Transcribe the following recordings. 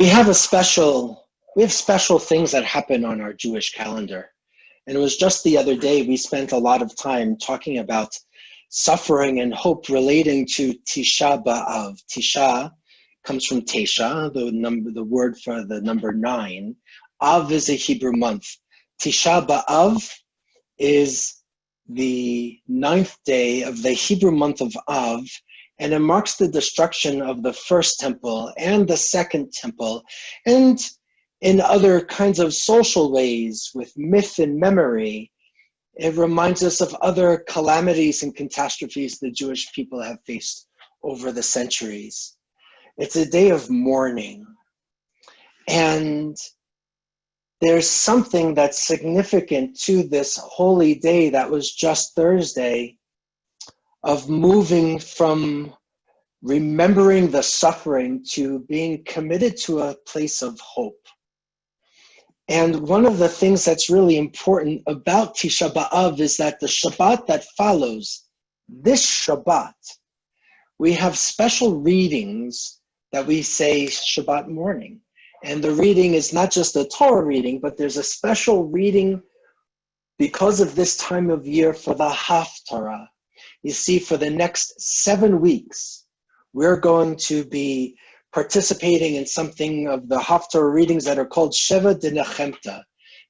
we have a special, we have special things that happen on our Jewish calendar. And it was just the other day, we spent a lot of time talking about suffering and hope relating to Tisha B'Av. Tisha comes from Tesha, the word for the number 9. Av is a Hebrew month. Tisha B'Av is the 9th day of the Hebrew month of Av, and it marks the destruction of the first temple and the second temple, and in other kinds of social ways with myth and memory, it reminds us of other calamities and catastrophes the Jewish people have faced over the centuries. It's a day of mourning. And there's something that's significant to this holy day that was just Thursday, of moving from remembering the suffering to being committed to a place of hope. And one of the things that's really important about Tisha B'Av is that the Shabbat that follows this Shabbat, we have special readings that we say Shabbat morning. And the reading is not just a Torah reading, but there's a special reading because of this time of year for the Haftarah. You see, for the next 7 weeks, we're going to be participating in something of the Haftarah readings that are called Sheva de Nechemta.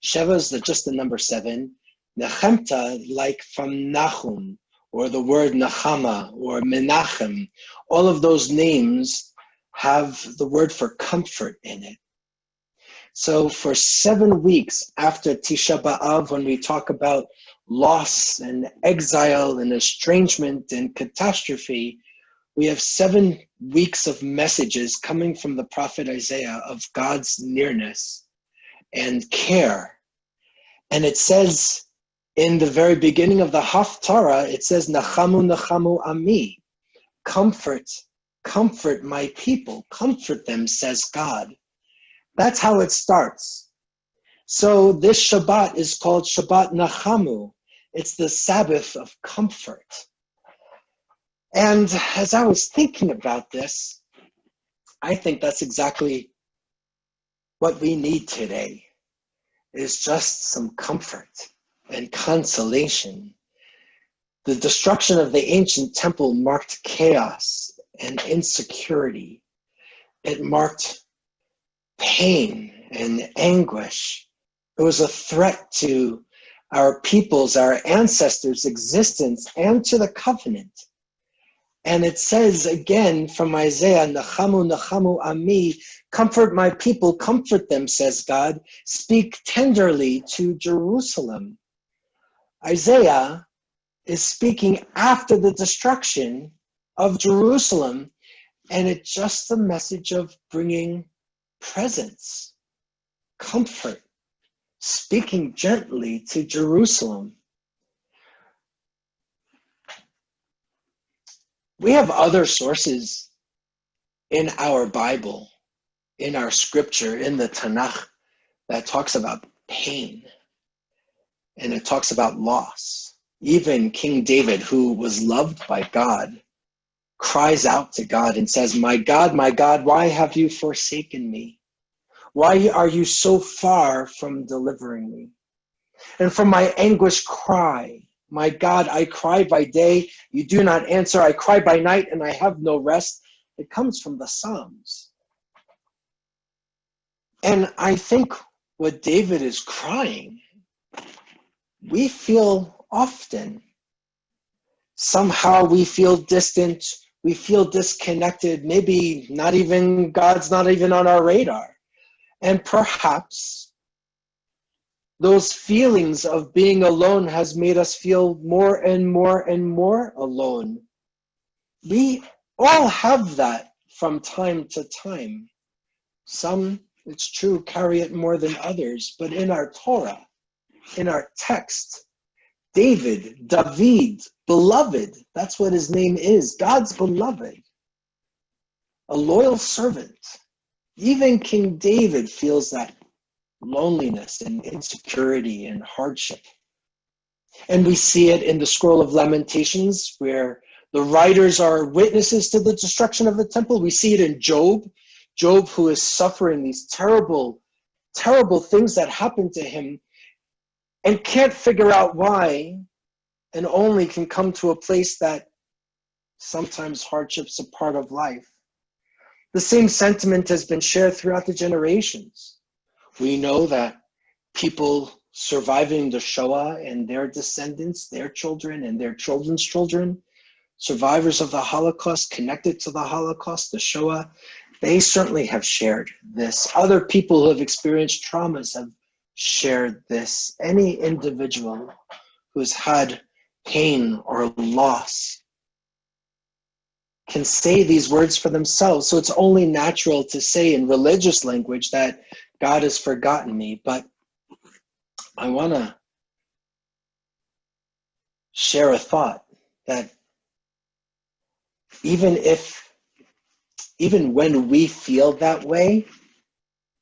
Sheva is just the number 7. Nechemta, like from Nahum, or the word Nechama, or Menachem. All of those names have the word for comfort in it. So for 7 weeks after Tisha B'Av, when we talk about loss and exile and estrangement and catastrophe, we have 7 weeks of messages coming from the prophet Isaiah of God's nearness and care. And it says in the very beginning of the Haftarah, it says, Nachamu, Nachamu Ami, comfort, comfort my people, comfort them, says God. That's how it starts. So this Shabbat is called Shabbat Nachamu. It's the Sabbath of comfort. And as I was thinking about this, I think that's exactly what we need today, is just some comfort and consolation. The destruction of the ancient temple marked chaos and insecurity. It marked pain and anguish. It was a threat to our people's, our ancestors' existence and to the covenant. And it says again from Isaiah, Nachamu, Nachamu Ami, comfort my people, comfort them, says God. Speak tenderly to Jerusalem. Isaiah is speaking after the destruction of Jerusalem, and it's just a message of bringing presence, comfort, speaking gently to Jerusalem. We have other sources in our Bible, in our scripture, in the Tanakh, that talks about pain, and it talks about loss. Even King David, who was loved by God, cries out to God and says, my God, why have you forsaken me? Why are you so far from delivering me? And from my anguish cry, my God, I cry by day, you do not answer. I cry by night and I have no rest. It comes from the Psalms. And I think what David is crying, we feel often. Somehow we feel distant, we feel disconnected, maybe God's not even on our radar. And perhaps those feelings of being alone has made us feel more and more and more alone. We all have that from time to time. Some, it's true, carry it more than others, but in our Torah, in our text, David, beloved, that's what his name is, God's beloved, a loyal servant. Even King David feels that loneliness and insecurity and hardship. And we see it in the Scroll of Lamentations, where the writers are witnesses to the destruction of the temple. We see it in Job. Job, who is suffering these terrible, terrible things that happen to him and can't figure out why, and only can come to a place that sometimes hardships are part of life. The same sentiment has been shared throughout the generations. We know that people surviving the Shoah and their descendants, their children and their children's children, survivors of the Holocaust, connected to the Holocaust, the Shoah, they certainly have shared this. Other people who have experienced traumas have shared this. Any individual who's had pain or loss can say these words for themselves. So it's only natural to say in religious language that God has forgotten me. But I want to share a thought that even when we feel that way,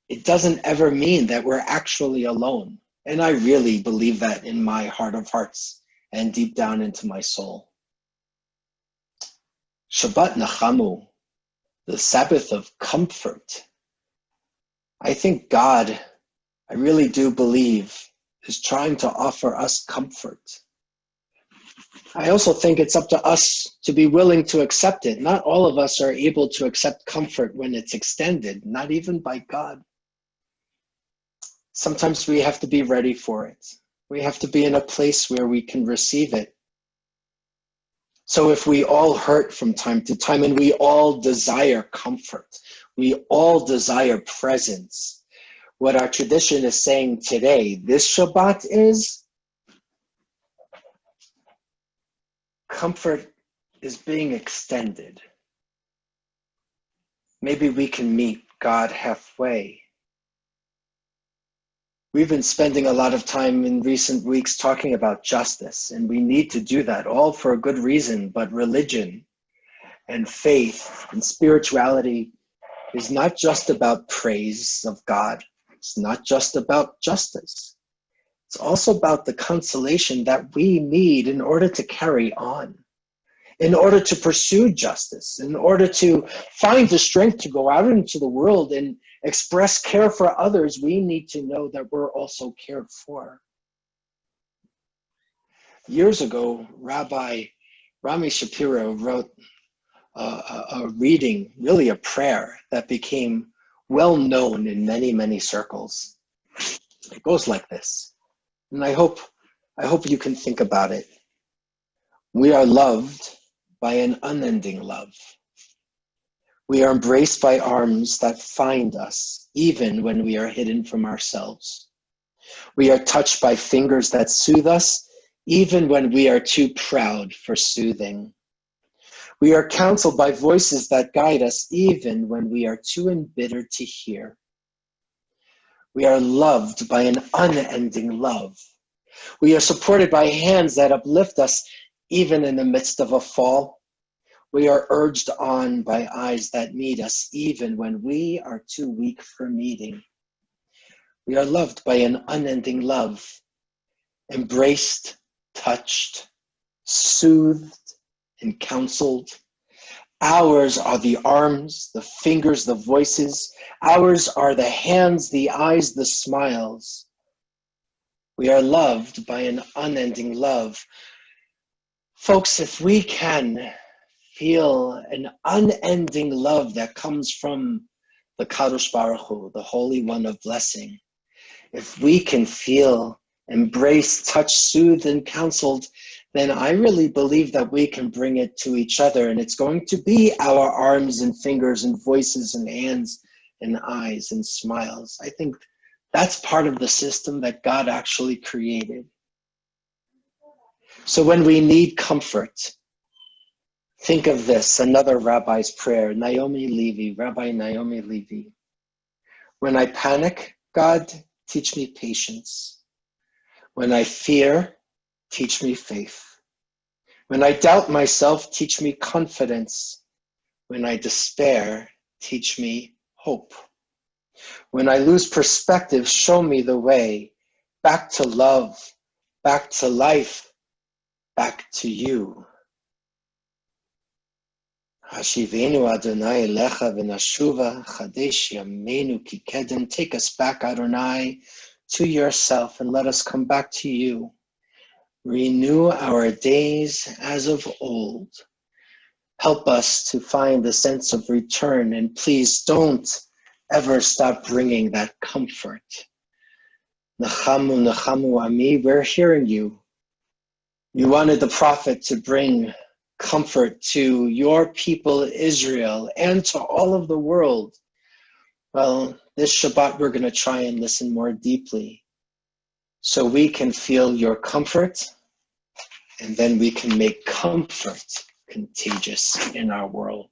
it doesn't ever mean that we're actually alone. And I really believe that in my heart of hearts and deep down into my soul. Shabbat Nachamu, the Sabbath of comfort. I think God, I really do believe, is trying to offer us comfort. I also think it's up to us to be willing to accept it. Not all of us are able to accept comfort when it's extended, not even by God. Sometimes we have to be ready for it. We have to be in a place where we can receive it. So if we all hurt from time to time and we all desire comfort, we all desire presence, what our tradition is saying today, this Shabbat, is comfort is being extended. Maybe we can meet God halfway. We've been spending a lot of time in recent weeks talking about justice, and we need to do that, all for a good reason. But religion and faith and spirituality is not just about praise of God. It's not just about justice. It's also about the consolation that we need in order to carry on, in order to pursue justice, in order to find the strength to go out into the world and express care for others. We need to know that we're also cared for. Years ago, Rabbi Rami Shapiro wrote a reading, really a prayer, that became well known in many, many circles. It goes like this, and I hope you can think about it. We are loved by an unending love. We are embraced by arms that find us, even when we are hidden from ourselves. We are touched by fingers that soothe us, even when we are too proud for soothing. We are counseled by voices that guide us, even when we are too embittered to hear. We are loved by an unending love. We are supported by hands that uplift us, even in the midst of a fall. We are urged on by eyes that meet us, even when we are too weak for meeting. We are loved by an unending love, embraced, touched, soothed, and counseled. Ours are the arms, the fingers, the voices. Ours are the hands, the eyes, the smiles. We are loved by an unending love. Folks, if we can feel an unending love that comes from the Kadosh Baruch Hu, the Holy One of Blessing, if we can feel embraced, touched, soothed, and counseled, then I really believe that we can bring it to each other, and it's going to be our arms and fingers and voices and hands and eyes and smiles. I think that's part of the system that God actually created. So when we need comfort, think of this, another rabbi's prayer, Naomi Levy, Rabbi Naomi Levy. When I panic, God, teach me patience. When I fear, teach me faith. When I doubt myself, teach me confidence. When I despair, teach me hope. When I lose perspective, show me the way back to love, back to life, back to you. Hashivenu Adonai Lecha v'nashuva chadesh yameinu ki kedem. Take us back, Adonai, to yourself, and let us come back to you. Renew our days as of old. Help us to find a sense of return, and please don't ever stop bringing that comfort. Nachamu, Nachamu Ami, we're hearing you. You wanted the prophet to bring comfort to your people Israel and to all of the world. Well, this Shabbat we're going to try and listen more deeply so we can feel your comfort, and then we can make comfort contagious in our world.